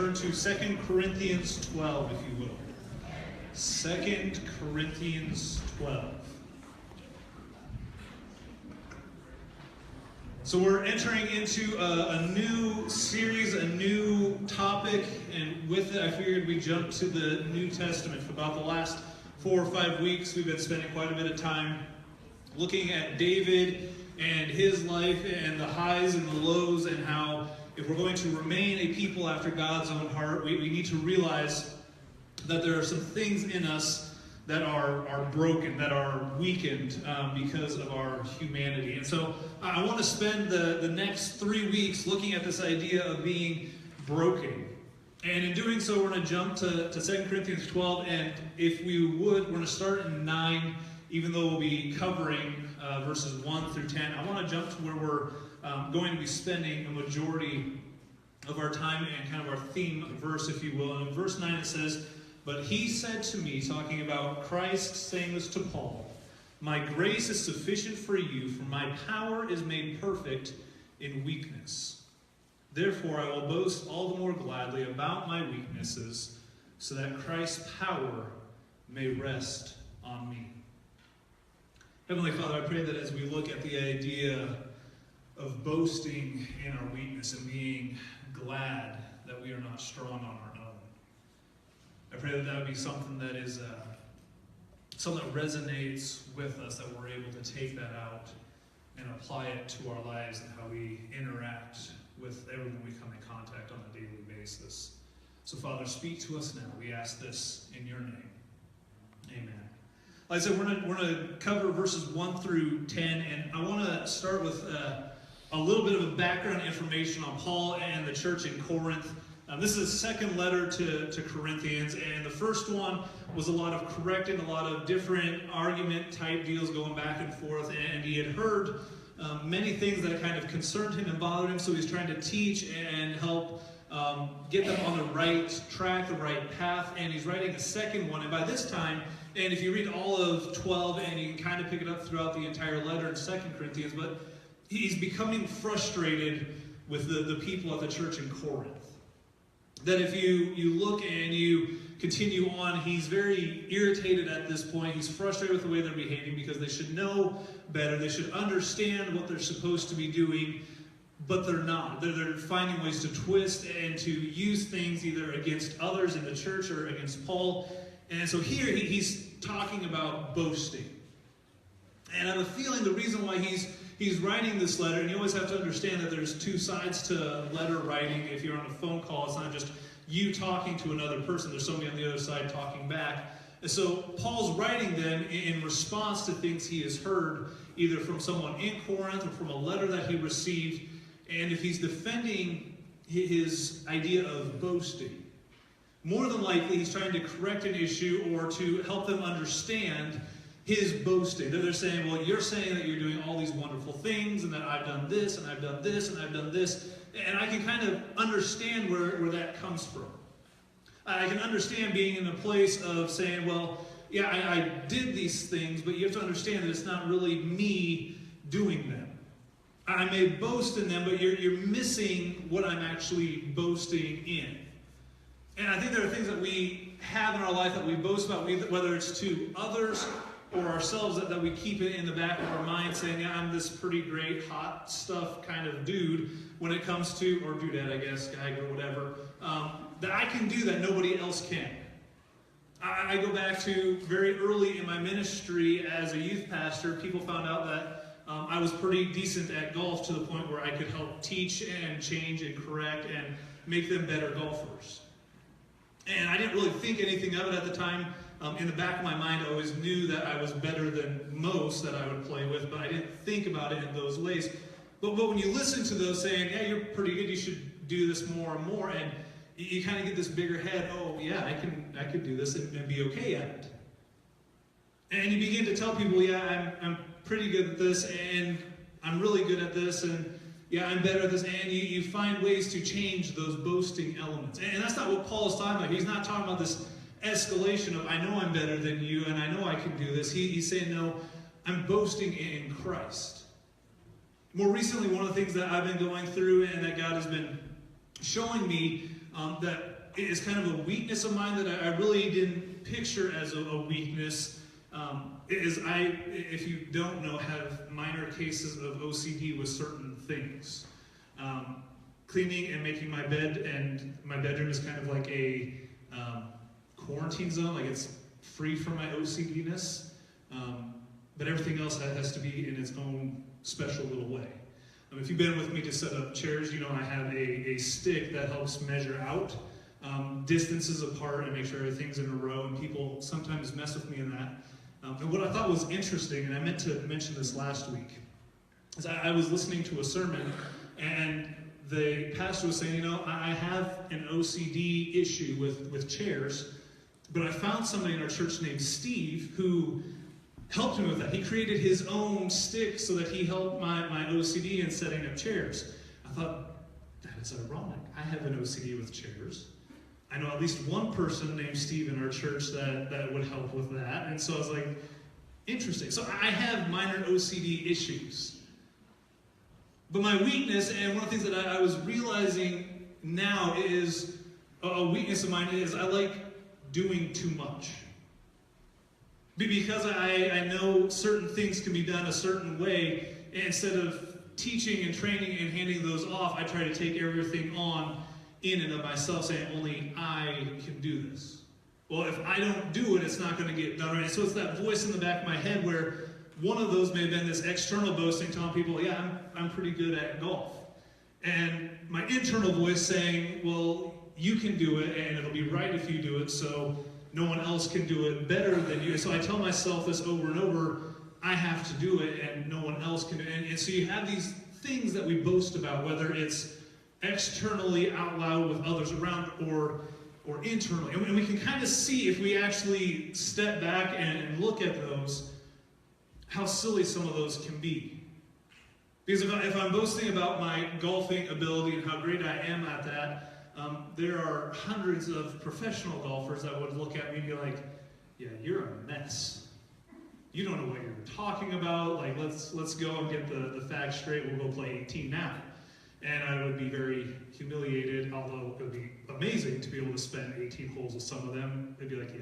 turn to 2 Corinthians 12, if you will. 2 Corinthians 12. So we're entering into a new series, a new topic, and with it I figured we'd jump to the New Testament. For about the last 4 or 5 weeks, we've been spending quite a bit of time looking at David and his life and the highs and the lows, and how if we're going to remain a people after God's own heart, we need to realize that there are some things in us that are broken, that are weakened because of our humanity. And so I want to spend the next 3 weeks looking at this idea of being broken. And in doing so, we're going to jump to 2 Corinthians 12, and if we would, we're going to start in 9, even though we'll be covering verses 1 through 10. I want to jump to where we're going to be spending a majority of our time and kind of our theme verse, if you will. And in verse 9 it says, "But he said to me," talking about Christ saying this to Paul, "My grace is sufficient for you, for my power is made perfect in weakness. Therefore I will boast all the more gladly about my weaknesses, so that Christ's power may rest on me." Heavenly Father, I pray that as we look at the idea of boasting in our weakness and being glad that we are not strong on our own, I pray that that would be something that is something that resonates with us, that we're able to take that out and apply it to our lives and how we interact with everyone we come in contact on a daily basis. So Father, speak to us now. We ask this in your name. Amen. Like I said, we're going to cover verses 1 through 10, and I want to start with a little bit of a background information on Paul and the church in Corinth. This is the second letter to Corinthians, and the first one was a lot of correcting, a lot of different argument type deals going back and forth, and he had heard many things that kind of concerned him and bothered him, so he's trying to teach and help get them on the right track, the right path, and he's writing a second one. And by this time, and if you read all of 12, and you can kind of pick it up throughout the entire letter in 2 Corinthians, but he's becoming frustrated with the people at the church in Corinth. That if you look and you continue on, he's very irritated at this point. He's frustrated with the way they're behaving because they should know better. They should understand what they're supposed to be doing, but they're not. They're finding ways to twist and to use things either against others in the church or against Paul. And so here he's talking about boasting. And I have a feeling the reason why he's writing this letter, and you always have to understand that there's two sides to letter writing. If you're on a phone call, it's not just you talking to another person. There's somebody on the other side talking back. And so Paul's writing them in response to things he has heard, either from someone in Corinth or from a letter that he received. And if he's defending his idea of boasting, more than likely he's trying to correct an issue or to help them understand his boasting. They're saying, well, you're saying that you're doing all these wonderful things, and that I've done this, and I've done this, and I've done this. And I can kind of understand where that comes from. I can understand being in the place of saying, well, yeah, I did these things, but you have to understand that it's not really me doing them. I may boast in them, but you're missing what I'm actually boasting in. And I think there are things that we have in our life that we boast about, whether it's to others or ourselves, that we keep it in the back of our mind saying, yeah, I'm this pretty great, hot stuff kind of dude when it comes to, or dudette, I guess, guy, or whatever, that I can do that nobody else can. I go back to very early in my ministry as a youth pastor. People found out that I was pretty decent at golf to the point where I could help teach and change and correct and make them better golfers. And I didn't really think anything of it at the time. In the back of my mind, I always knew that I was better than most that I would play with, but I didn't think about it in those ways. But when you listen to those saying, yeah, you're pretty good, you should do this more and more, and you kind of get this bigger head, oh yeah, I can do this and be okay at it. And you begin to tell people, yeah, I'm pretty good at this, and I'm really good at this, and yeah, I'm better at this, and you find ways to change those boasting elements. And that's not what Paul is talking about. He's not talking about this escalation of, I know I'm better than you, and I know I can do this. He's saying, no, I'm boasting in Christ. More recently, one of the things that I've been going through and that God has been showing me that is kind of a weakness of mine that I really didn't picture as a weakness. If you don't know, have minor cases of OCD with certain things. Cleaning and making my bed, and my bedroom is kind of like a quarantine zone, like it's free from my OCD-ness, but everything else has to be in its own special little way. If you've been with me to set up chairs, you know I have a stick that helps measure out distances apart and make sure everything's in a row, and people sometimes mess with me in that. And what I thought was interesting, and I meant to mention this last week, is I was listening to a sermon, and the pastor was saying, you know, I have an OCD issue with chairs, but I found somebody in our church named Steve who helped me with that. He created his own stick so that he helped my OCD in setting up chairs. I thought, that is ironic. I have an OCD with chairs. I know at least one person named Steve in our church that would help with that. And so I was like, interesting. So I have minor OCD issues. But my weakness, and one of the things that I was realizing now is, a weakness of mine is I like doing too much. Because I know certain things can be done a certain way, and instead of teaching and training and handing those off, I try to take everything on in and of myself, saying only I can do this. Well, if I don't do it, it's not going to get done right. So it's that voice in the back of my head where one of those may have been this external boasting, telling people, yeah, I'm pretty good at golf. And my internal voice saying, well, you can do it, and it'll be right if you do it, so no one else can do it better than you. So I tell myself this over and over, I have to do it, and no one else can do it. And so you have these things that we boast about, whether it's externally out loud with others around or internally. And we can kind of see, if we actually step back and look at those, how silly some of those can be. Because if I'm boasting about my golfing ability and how great I am at that, there are hundreds of professional golfers that would look at me and be like, yeah, you're a mess. You don't know what you're talking about. Like, let's go and get the facts straight. We'll go play 18 now. And I would be very humiliated, although it would be amazing to be able to spend 18 holes with some of them. They'd be like, yeah,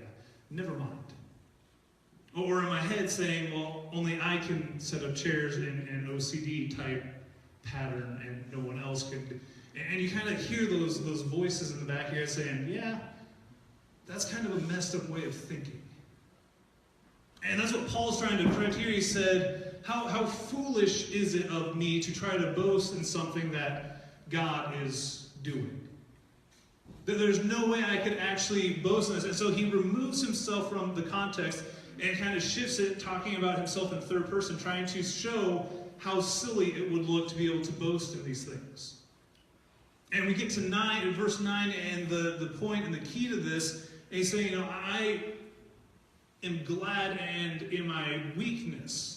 never mind. Or in my head saying, well, only I can set up chairs in an OCD type pattern and no one else can. And you kind of hear those voices in the back of your head saying, yeah, that's kind of a messed up way of thinking. And that's what Paul's trying to correct here. He said, how foolish is it of me to try to boast in something that God is doing? That there's no way I could actually boast in this. And so he removes himself from the context and kind of shifts it, talking about himself in third person, trying to show how silly it would look to be able to boast in these things. And we get to verse 9, and the point and the key to this, and he's saying, you know, I am glad, and in my weakness,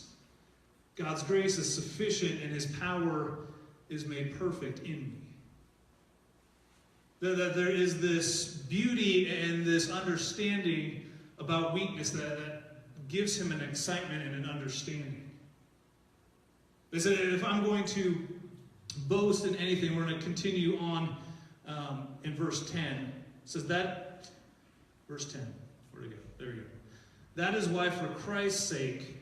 God's grace is sufficient, and his power is made perfect in me. That there is this beauty and this understanding about weakness that gives him an excitement and an understanding. They said, if I'm going to boast in anything, we're going to continue on in verse 10. It says that, verse 10, where'd it go? There we go. That is why for Christ's sake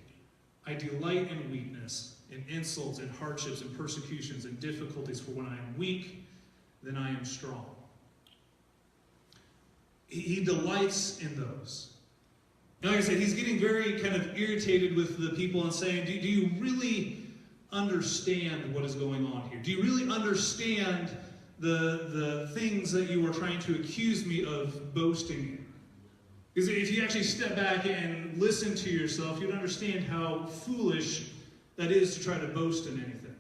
I delight in weakness, in insults, in hardships, in persecutions, in difficulties, for when I am weak, then I am strong. He delights in those. Now, like I said, he's getting very kind of irritated with the people and saying, do you really understand what is going on here? Do you really understand the things that you are trying to accuse me of boasting in? Because if you actually step back and listen to yourself, you'd understand how foolish that is to try to boast in anything.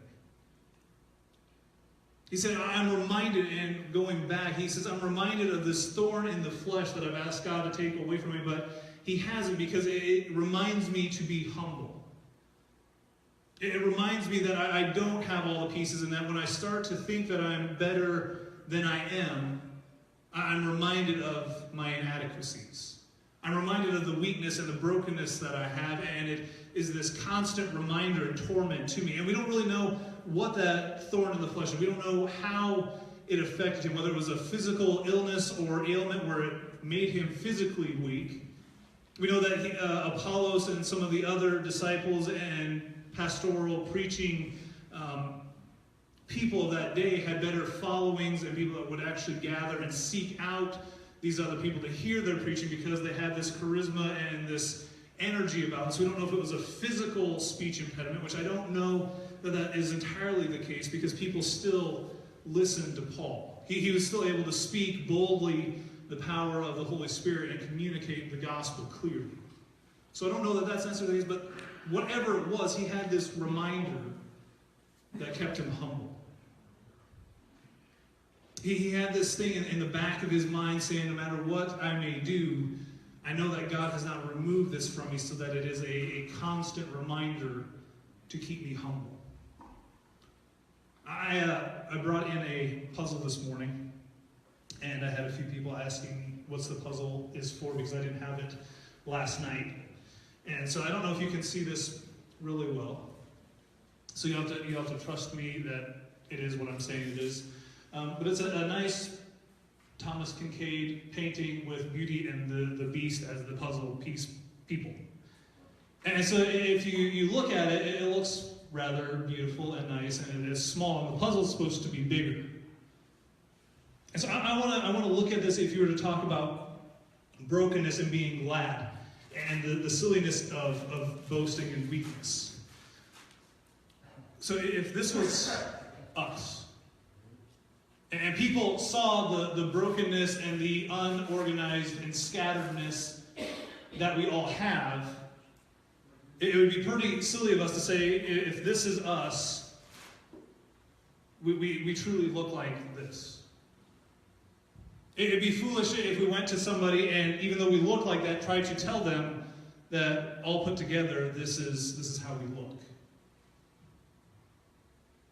He said, I'm reminded, and going back, he says, I'm reminded of this thorn in the flesh that I've asked God to take away from me, but he hasn't, because it reminds me to be humble. It reminds me that I don't have all the pieces, and that when I start to think that I'm better than I am, I'm reminded of my inadequacies. I'm reminded of the weakness and the brokenness that I have, and it is this constant reminder and torment to me. And we don't really know what that thorn in the flesh is. We don't know how it affected him, whether it was a physical illness or ailment where it made him physically weak. We know that Apollos and some of the other disciples and pastoral preaching people of that day had better followings and people that would actually gather and seek out these other people to hear their preaching because they had this charisma and this energy about it. So we don't know if it was a physical speech impediment, which I don't know that that is entirely the case because people still listened to Paul. He was still able to speak boldly the power of the Holy Spirit and communicate the gospel clearly. So I don't know that that's necessarily the case, but whatever it was, he had this reminder that kept him humble. He had this thing in the back of his mind saying, no matter what I may do, I know that God has not removed this from me so that it is a constant reminder to keep me humble. I brought in a puzzle this morning, and I had a few people asking what's the puzzle is for because I didn't have it last night. And so I don't know if you can see this really well. So you have to trust me that it is what I'm saying it is. But it's a nice Thomas Kincaid painting with Beauty and the Beast as the puzzle piece people. And so if you look at it, it looks rather beautiful and nice, and it is small, and the puzzle's supposed to be bigger. And so I want to look at this if you were to talk about brokenness and being glad, and the silliness of boasting and weakness. So if this was us, and people saw the brokenness and the unorganized and scatteredness that we all have, it would be pretty silly of us to say, if this is us, we truly look like this. It would be foolish if we went to somebody and, even though we look like that, tried to tell them that all put together, this is how we look.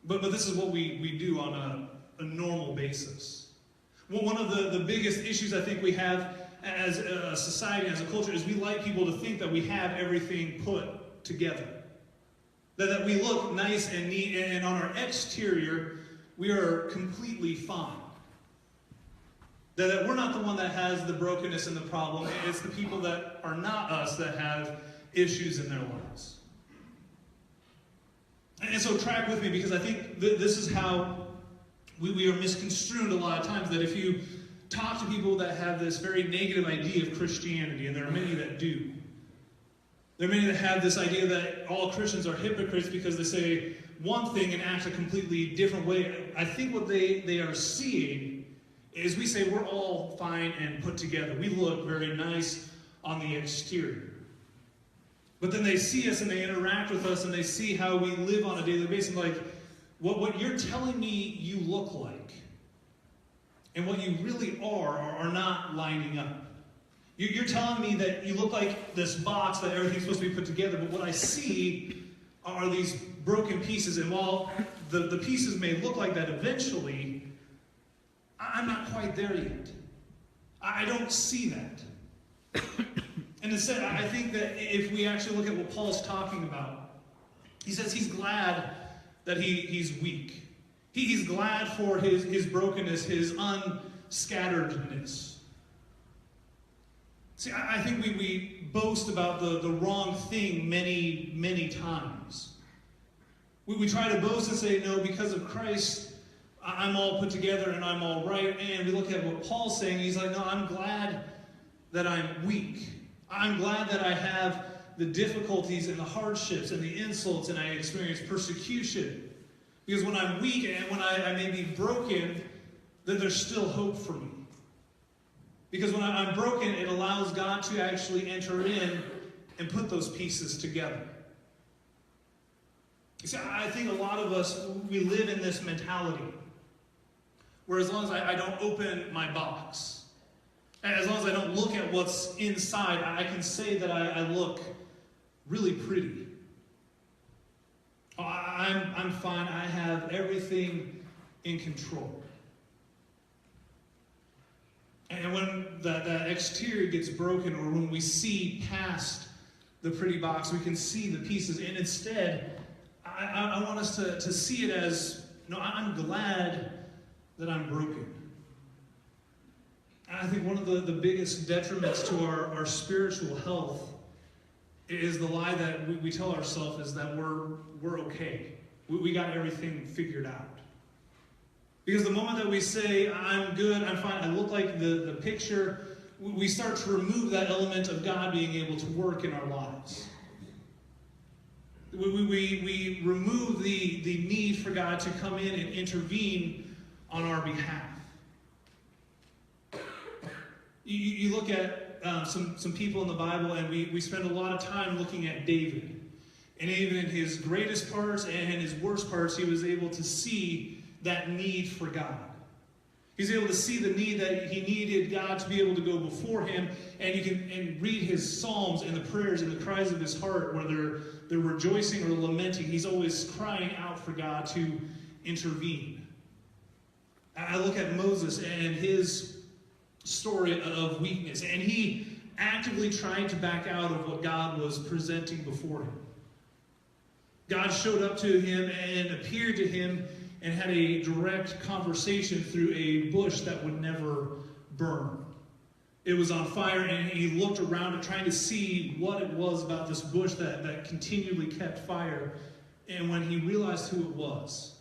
But this is what we do on a normal basis. Well, one of the biggest issues I think we have as a society, as a culture, is we like people to think that we have everything put together. That we look nice and neat, and on our exterior, we are completely fine. That we're not the one that has the brokenness and the problem. It's the people that are not us that have issues in their lives. And so track with me, because I think this is how we are misconstrued a lot of times, that if you talk to people that have this very negative idea of Christianity, and there are many that do, there are many that have this idea that all Christians are hypocrites because they say one thing and act a completely different way. I think what they are seeing is we say we're all fine and put together. We look very nice on the exterior. But then they see us and they interact with us and they see how we live on a daily basis. Like, what you're telling me you look like and what you really are not lining up. You're telling me that you look like this box that everything's supposed to be put together, but what I see are these broken pieces. And while the pieces may look like that eventually, I'm not quite there yet. I don't see that. And instead, I think that if we actually look at what Paul's talking about, he says he's glad that he's weak. He's glad for his brokenness, his unscatteredness. See, I think we boast about the wrong thing many, many times. We try to boast and say, no, because of Christ, I'm all put together and I'm all right. And we look at what Paul's saying. He's like, no, I'm glad that I'm weak. I'm glad that I have the difficulties and the hardships and the insults and I experience persecution. Because when I'm weak and when I may be broken, then there's still hope for me. Because when I'm broken, it allows God to actually enter in and put those pieces together. You see, I think a lot of us, we live in this mentality where as long as I don't open my box, as long as I don't look at what's inside, I can say that I look really pretty. I'm fine. I have everything in control. And when that exterior gets broken, or when we see past the pretty box, we can see the pieces. And instead, I want us to see it as, no, I'm glad that I'm broken. And I think one of the biggest detriments to our spiritual health is the lie that we tell ourselves is that we're okay. We got everything figured out. Because the moment that we say, I'm good, I'm fine, I look like the picture, we start to remove that element of God being able to work in our lives. We remove the need for God to come in and intervene on our behalf. You look at some people in the Bible, and we spend a lot of time looking at David. And even in his greatest parts and his worst parts, he was able to see that need for God. He's able to see the need that he needed God to be able to go before him, and you can read his psalms and the prayers and the cries of his heart, where they're rejoicing or lamenting. He's always crying out for God to intervene. I look at Moses and his story of weakness, and he actively tried to back out of what God was presenting before him. God showed up to him and appeared to him and had a direct conversation through a bush that would never burn. It was on fire, and he looked around it trying to see what it was about this bush that continually kept fire. And when he realized who it was,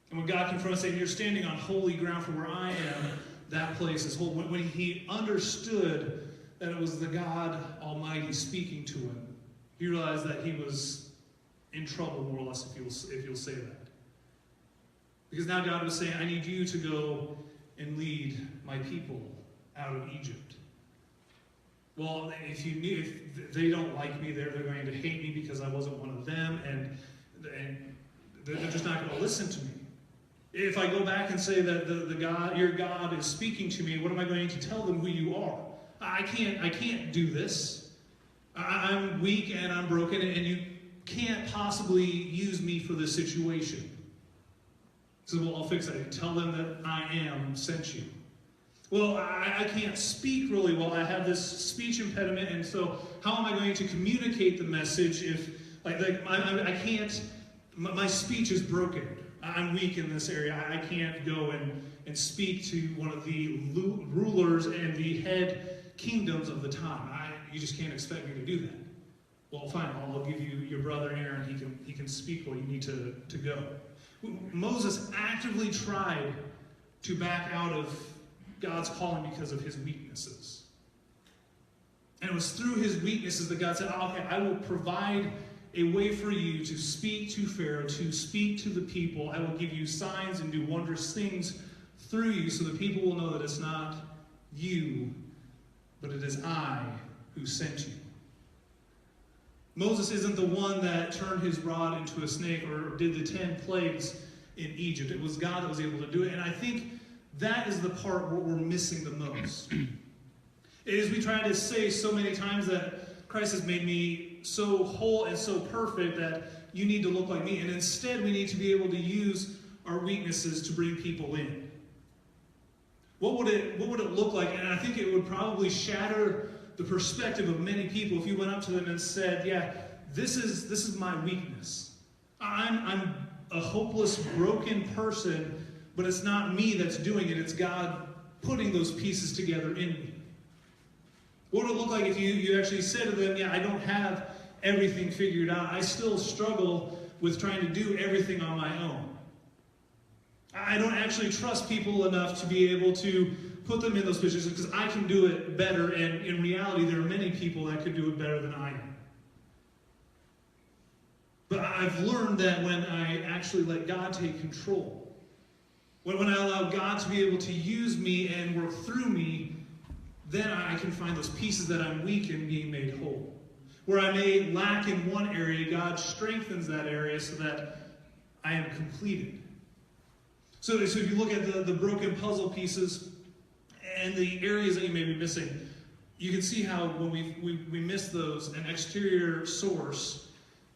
and when God confronted him saying, you're standing on holy ground, for where I am, that place is holy. When he understood that it was the God Almighty speaking to him, he realized that he was in trouble, more or less, if you'll say that. Because now God was saying, I need you to go and lead my people out of Egypt. Well, if they don't like me, they're going to hate me because I wasn't one of them, and they're just not going to listen to me. If I go back and say that your God is speaking to me, what am I going to tell them who you are? I can't do this. I'm weak and I'm broken, and you can't possibly use me for this situation. So, well, I'll fix that. Tell them that I am sent you. Well, I can't speak really well. I have this speech impediment, and so how am I going to communicate the message if, I can't, my speech is broken. I'm weak in this area. I can't go and speak to one of the rulers and the head kingdoms of the time. You just can't expect me to do that. Well, fine, I'll give you your brother Aaron. He can speak while you need to go. Moses actively tried to back out of God's calling because of his weaknesses. And it was through his weaknesses that God said, okay, I will provide a way for you to speak to Pharaoh, to speak to the people. I will give you signs and do wondrous things through you so the people will know that it's not you, but it is I who sent you. Moses isn't the one that turned his rod into a snake or did the 10 plagues in Egypt. It was God that was able to do it. And I think that is the part where we're missing the most. It is we try to say so many times that Christ has made me so whole and so perfect that you need to look like me. And instead we need to be able to use our weaknesses to bring people in. What would it look like? And I think it would probably shatter the perspective of many people if you went up to them and said, yeah, this is my weakness. I'm a hopeless, broken person, but it's not me that's doing it. It's God putting those pieces together in me. What would it look like if you actually said to them, yeah, I don't have everything figured out. I still struggle with trying to do everything on my own. I don't actually trust people enough to be able to put them in those positions because I can do it better, and in reality, there are many people that could do it better than I am. But I've learned that when I actually let God take control, when I allow God to be able to use me and work through me, then I can find those pieces that I'm weak in being made whole. Where I may lack in one area, God strengthens that area so that I am completed. So if you look at the broken puzzle pieces and the areas that you may be missing, you can see how when we miss those, an exterior source,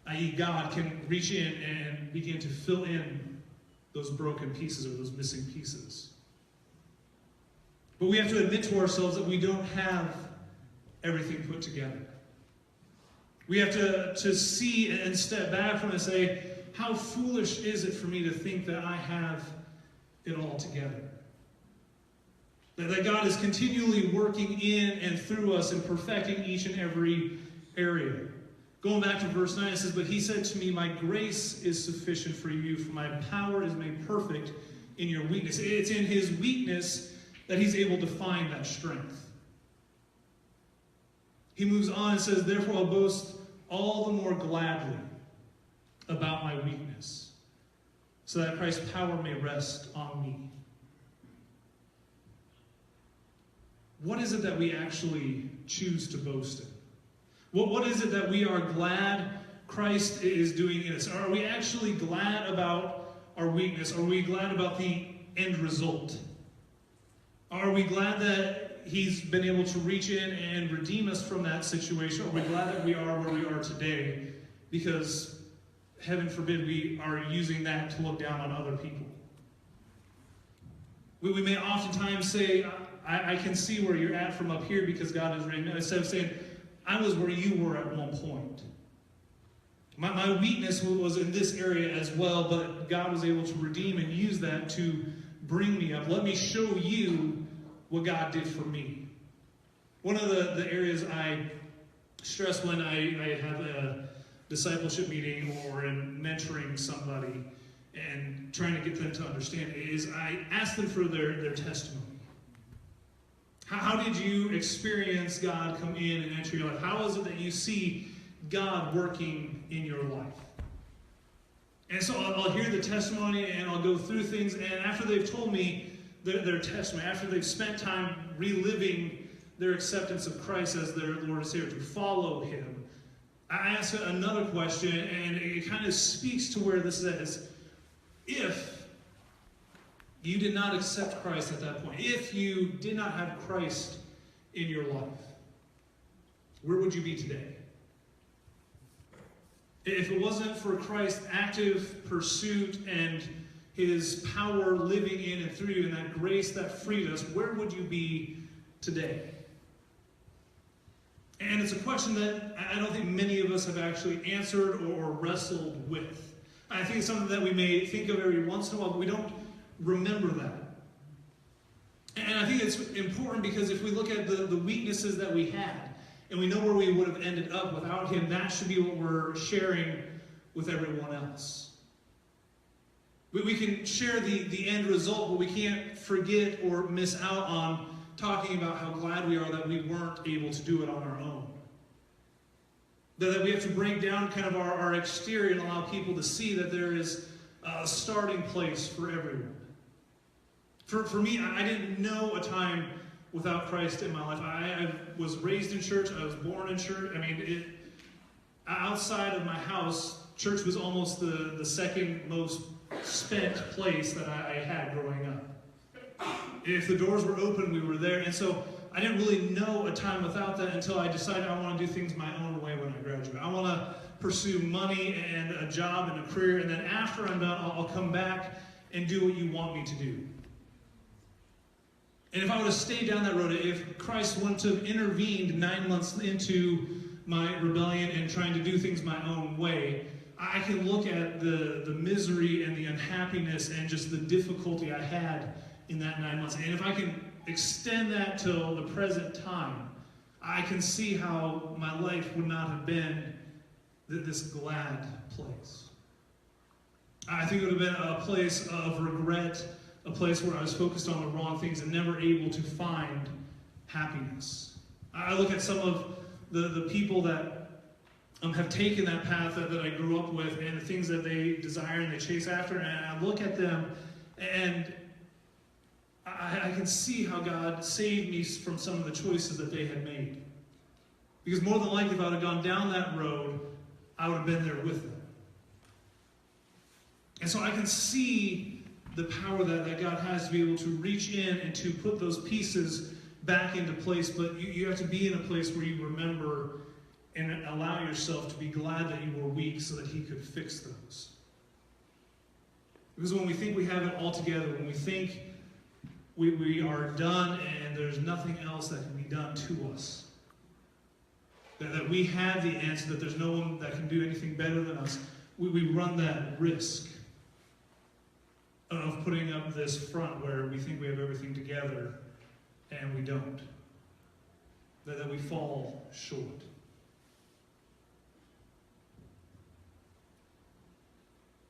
i.e. God, can reach in and begin to fill in those broken pieces or those missing pieces. But we have to admit to ourselves that we don't have everything put together. We have to see and step back from it and say, how foolish is it for me to think that I have it all together. That God is continually working in and through us and perfecting each and every area. Going back to verse 9, it says, "But he said to me, my grace is sufficient for you, for my power is made perfect in your weakness." It's in his weakness that he's able to find that strength. He moves on and says, "Therefore I'll boast all the more gladly about my weakness, so that Christ's power may rest on me." What is it that we actually choose to boast in? What is it that we are glad Christ is doing in us? Are we actually glad about our weakness? Are we glad about the end result? Are we glad that he's been able to reach in and redeem us from that situation? Are we glad that we are where we are today? Because, heaven forbid, we are using that to look down on other people. We may oftentimes say, I can see where you're at from up here because God has raised me. Instead of saying, I was where you were at one point. My weakness was in this area as well, but God was able to redeem and use that to bring me up. Let me show you what God did for me. One of the areas I stress when I have a discipleship meeting or in mentoring somebody and trying to get them to understand is I ask them for their testimony. How did you experience God come in and enter your life? How is it that you see God working in your life? And so I'll hear the testimony and I'll go through things, and after they've told me their testimony, after they've spent time reliving their acceptance of Christ as their Lord and Savior, to follow him, I ask another question, and it kind of speaks to where this is. If you did not accept Christ at that point, if you did not have Christ in your life, where would you be today? If it wasn't for Christ's active pursuit and his power living in and through you and that grace that freed us, where would you be today? And it's a question that I don't think many of us have actually answered or wrestled with. I think it's something that we may think of every once in a while, but we don't remember that. And I think it's important because if we look at the weaknesses that we had, and we know where we would have ended up without him, that should be what we're sharing with everyone else. We can share the end result, but we can't forget or miss out on talking about how glad we are that we weren't able to do it on our own. That we have to break down kind of our exterior and allow people to see that there is a starting place for everyone. For me, I didn't know a time without Christ in my life. I was raised in church. I was born in church. I mean, outside of my house, church was almost the second most spent place that I had growing up. If the doors were open, we were there. And so I didn't really know a time without that until I decided I want to do things my own way when I graduate. I want to pursue money and a job and a career, and then after I'm done, I'll come back and do what you want me to do. And if I would have stayed down that road, if Christ wouldn't have intervened 9 months into my rebellion and trying to do things my own way, I can look at the misery and the unhappiness and just the difficulty I had in that 9 months. And if I can extend that till the present time, I can see how my life would not have been this glad place. I think it would have been a place of regret, a place where I was focused on the wrong things and never able to find happiness. I look at some of the people that have taken that path that I grew up with and the things that they desire and they chase after, and I look at them and I can see how God saved me from some of the choices that they had made. Because more than likely, if I would have gone down that road, I would have been there with them. And so I can see the power that God has to be able to reach in and to put those pieces back into place, but you have to be in a place where you remember and allow yourself to be glad that you were weak so that he could fix those. Because when we think we have it all together, when we think we are done and there's nothing else that can be done to us, that we have the answer, that there's no one that can do anything better than us, we run that risk. of putting up this front where we think we have everything together and we don't. That we fall short.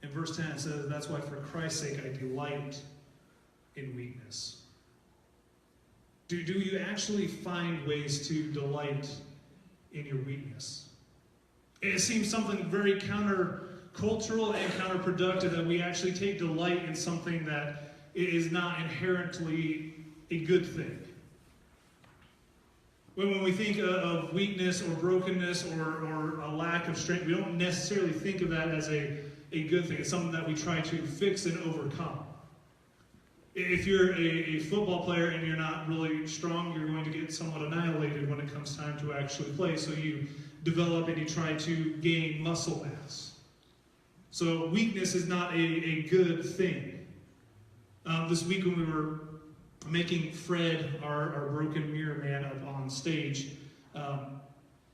In verse 10 it says, that's why for Christ's sake I delight in weakness. Do you actually find ways to delight in your weakness? It seems something very countercultural and counterproductive that we actually take delight in something that is not inherently a good thing. When we think of weakness or brokenness or a lack of strength, we don't necessarily think of that as a good thing. It's something that we try to fix and overcome. If you're a football player and you're not really strong, you're going to get somewhat annihilated when it comes time to actually play. So you develop and you try to gain muscle mass. So weakness is not a good thing. This week when we were making Fred, our broken mirror man, up on stage,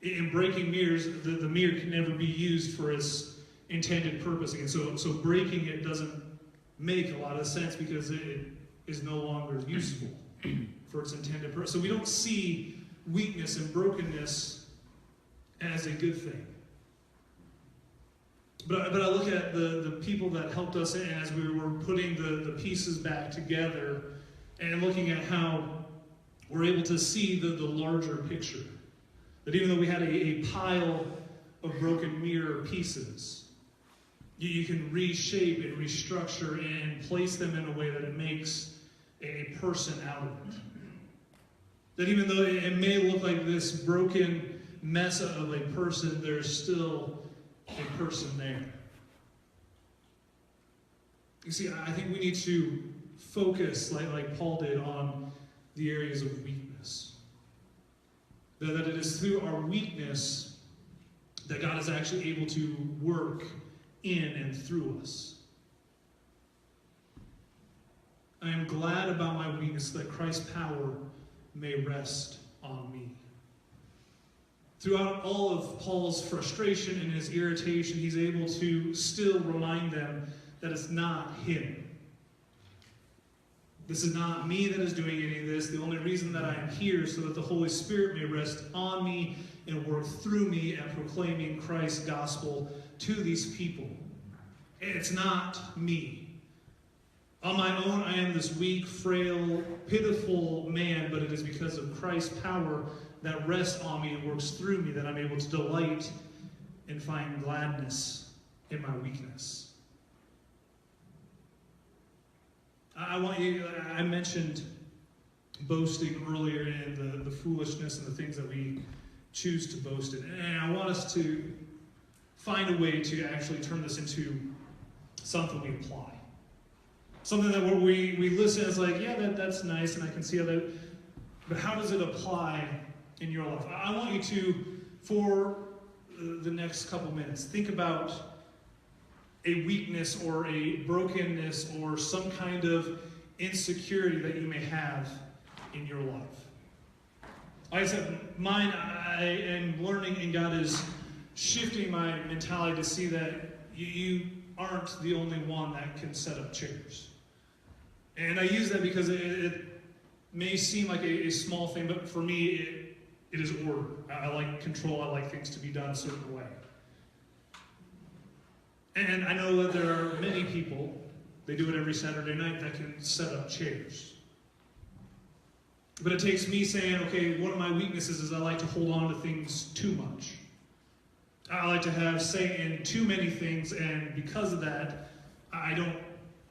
in breaking mirrors, the mirror can never be used for its intended purpose. And so breaking it doesn't make a lot of sense because it is no longer useful for its intended purpose. So we don't see weakness and brokenness as a good thing. But I look at the people that helped us as we were putting the pieces back together and looking at how we're able to see the larger picture. That even though we had a pile of broken mirror pieces, you can reshape and restructure and place them in a way that it makes a person out of it. That even though it may look like this broken mess of a person, there's still a person there. You see, I think we need to focus, like Paul did, on the areas of weakness. That it is through our weakness that God is actually able to work in and through us. I am glad about my weakness that Christ's power may rest on me. Throughout all of Paul's frustration and his irritation, he's able to still remind them that it's not him. This is not me that is doing any of this. The only reason that I am here is so that the Holy Spirit may rest on me and work through me at proclaiming Christ's gospel to these people. It's not me. On my own, I am this weak, frail, pitiful man, but it is because of Christ's power that rests on me and works through me that I'm able to delight and find gladness in my weakness. I mentioned boasting earlier and the foolishness and the things that we choose to boast in. And I want us to find a way to actually turn this into something we apply. Something that where we listen is like, yeah, that's nice, and I can see how that, but how does it apply in your life? I want you to, for the next couple minutes, think about a weakness or a brokenness or some kind of insecurity that you may have in your life. Like I said, mine, I am learning, and God is shifting my mentality to see that you aren't the only one that can set up chairs. And I use that because it may seem like a small thing, but for me, it is order. I like control. I like things to be done a certain way. And I know that there are many people, they do it every Saturday night, that can set up chairs. But it takes me saying, okay, one of my weaknesses is I like to hold on to things too much. I like to have say in too many things, and because of that, I don't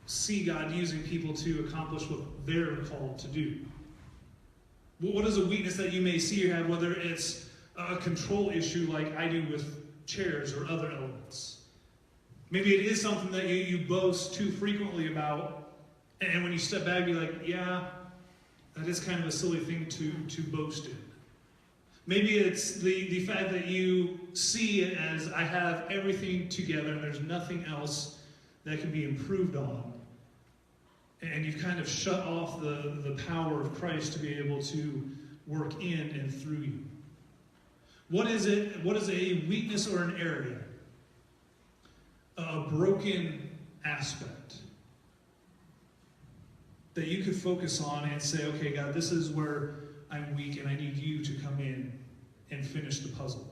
see God using people to accomplish what they're called to do. What is a weakness that you may see or have, whether it's a control issue like I do with chairs or other elements? Maybe it is something that you boast too frequently about, and when you step back, be like, yeah, that is kind of a silly thing to boast in. Maybe it's the fact that you see it as I have everything together and there's nothing else that can be improved on. And you've kind of shut off the power of Christ to be able to work in and through you. What is it? What is a weakness or an area? A broken aspect. that you could focus on and say, okay, God, this is where I'm weak and I need you to come in and finish the puzzle.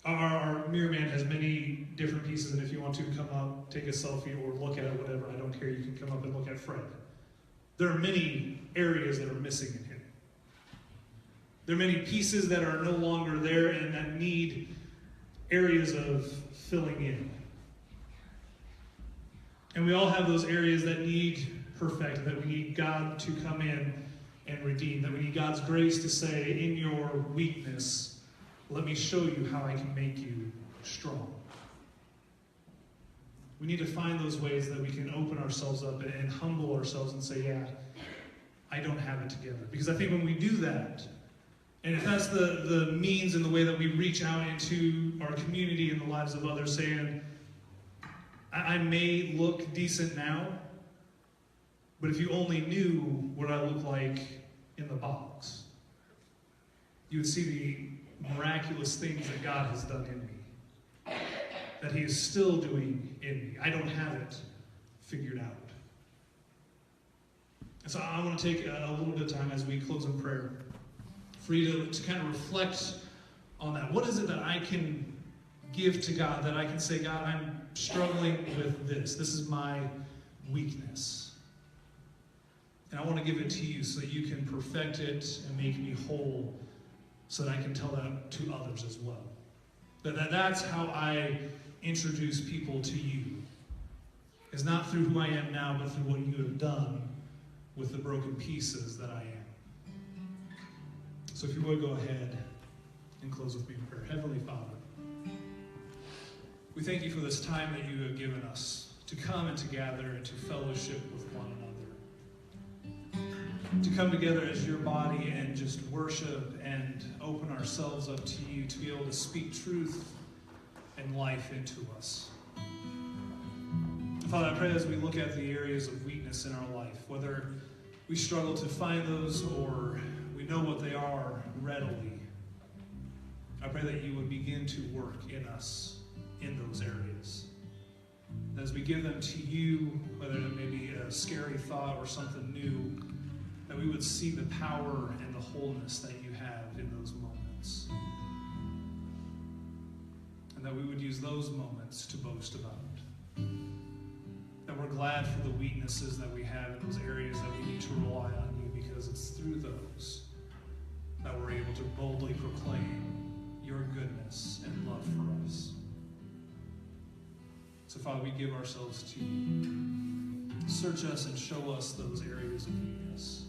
Our mirror man has many different pieces, and if you want to come up, take a selfie, or look at it, whatever, I don't care, you can come up and look at Fred. There are many areas that are missing in him. There are many pieces that are no longer there and that need areas of filling in. And we all have those areas that need perfect, that we need God to come in and redeem, that we need God's grace to say, in your weakness, let me show you how I can make you strong. We need to find those ways that we can open ourselves up and humble ourselves and say, yeah, I don't have it together. Because I think when we do that, and if that's the means and the way that we reach out into our community and the lives of others, saying, I may look decent now, but if you only knew what I look like in the box, you would see the miraculous things that God has done in me, that he is still doing in me. I don't have it figured out. And so I want to take a little bit of time as we close in prayer for you to kind of reflect on that. What is it that I can give to God, that I can say, God, I'm struggling with this. This is my weakness. And I want to give it to you so that you can perfect it and make me whole, so that I can tell that to others as well. That's how I introduce people to you. It's not through who I am now, but through what you have done with the broken pieces that I am. So if you would go ahead and close with me in prayer. Heavenly Father, we thank you for this time that you have given us to come and to gather and to fellowship with one another. To come together as your body and just worship and open ourselves up to you, to be able to speak truth and life into us. Father, I pray as we look at the areas of weakness in our life, whether we struggle to find those or we know what they are readily, I pray that you would begin to work in us in those areas. As we give them to you, whether it may be a scary thought or something new, that we would see the power and the wholeness that you have in those moments. And that we would use those moments to boast about. That we're glad for the weaknesses that we have in those areas that we need to rely on you, because it's through those that we're able to boldly proclaim your goodness and love for us. So, Father, we give ourselves to you. Search us and show us those areas of weakness.